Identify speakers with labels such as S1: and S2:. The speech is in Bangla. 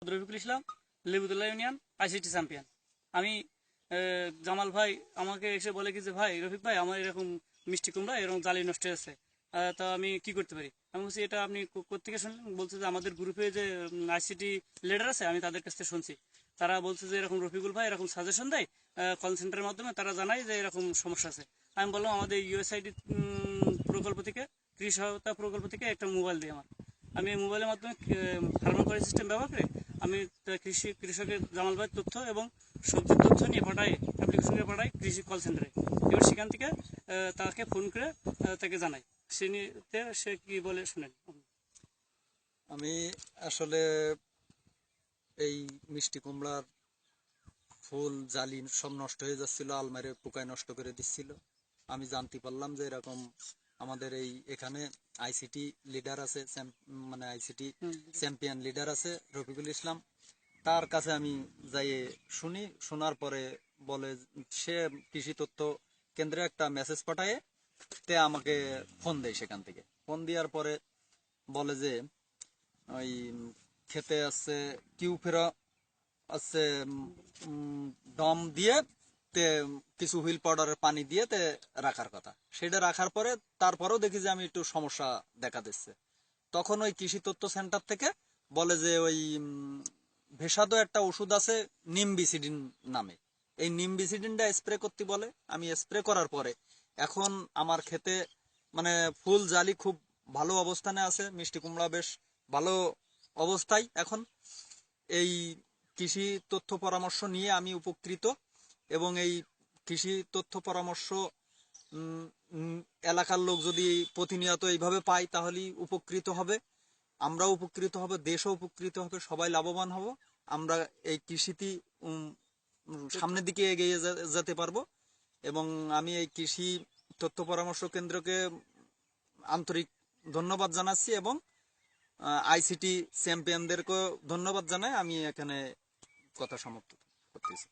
S1: Rafiqul Islam, Lebutala union ICT champion. আমি জামাল ভাই আমাকে এসে বলে কি যে ভাই রফিক ভাই আমার এরকম মিষ্টি কুমড়া এরকম জালি নষ্ট হয়েছে, তা আমি কি করতে পারি। আমি বলছি এটা আপনি কোত্থেকে শুনলেন। বলছে যে আমাদের গ্রুপে যে আইসিটি লিডার আছে আমি তাদের কাছ থেকে শুনছি। তারা বলছে যে এরকম রফিকুল ভাই এরকম সাজেশন দেয় কল সেন্টারের মাধ্যমে, তারা জানায় যে এরকম সমস্যা আছে। আমি বললাম আমাদের ইউএসআইডি প্রকল্প থেকে, কৃষি সহায়তা প্রকল্প থেকে একটা মোবাইল দিই আমার। আমি এই মোবাইলের মাধ্যমে ফার্মার কোয়ারি সিস্টেম ব্যবহার করে আমি কৃষকের জামাল ভাইয়ের তথ্য এবং সবজির তথ্য নিয়ে পাঠাই, অ্যাপ্লিকেশনকে পাঠাই কৃষি কল সেন্টারে। এবার সেখান থেকে তাকে ফোন করে তাকে জানাই। সে কি বলে শুনেন।
S2: আমি আসলে এই মিষ্টি কুমড়ার ফুল জালি সব নষ্ট হয়ে যাচ্ছিল, আলমারি পোকায় নষ্ট করে দিচ্ছিল। আমি জানতে পারলাম যে এরকম আমাদের এখানে আইসিটি লিডার আছে, মানে আইসিটি চ্যাম্পিয়ন লিডার আছে রফিকুল ইসলাম। তার কাছে আমি যাই শোনার পরে বলে সে কৃষি তথ্য কেন্দ্রে একটা মেসেজ পাঠায় তে আমাকে ফোন দেয়। সেখান থেকে ফোন দেওয়ার পরে বলে যে ওই খেতে আছে টিউবফেরা আছে, দম দিয়ে তে কিছু হুইল পাউডারের পানি দিয়ে তে রাখার কথা। সেটা রাখার পরে তারপরেও দেখি যে আমি একটু সমস্যা দেখা দিচ্ছে। তখন ওই কৃষি তথ্য সেন্টার থেকে বলে যে ওই ভেষজ একটা ওষুধ আছে নিমবিসিডিন নামে, এই নিমবিসিডিনটা স্প্রে করতে বলে। আমি স্প্রে করার পরে এখন আমার খেতে মানে ফুল জালি খুব ভালো অবস্থানে আছে, মিষ্টি কুমড়া বেশ ভালো অবস্থায় এখন। এই কৃষি তথ্য পরামর্শ নিয়ে আমি উপকৃত, এবং এই কৃষি তথ্য পরামর্শ এলাকার লোক যদি প্রতিনিয়ত এইভাবে পাই তাহলেই উপকৃত হবে, আমরাও উপকৃত হবে, দেশও উপকৃত হবে, সবাই লাভবান হব। আমরা এই কৃষিতে সামনের দিকে এগিয়ে যেতে পারবো। এবং আমি এই কৃষি তথ্য পরামর্শ কেন্দ্রকে আন্তরিক ধন্যবাদ জানাচ্ছি, এবং আইসিটি চ্যাম্পিয়নদেরকেও ধন্যবাদ জানাই। আমি এখানে কথা সমাপ্ত করতেছি।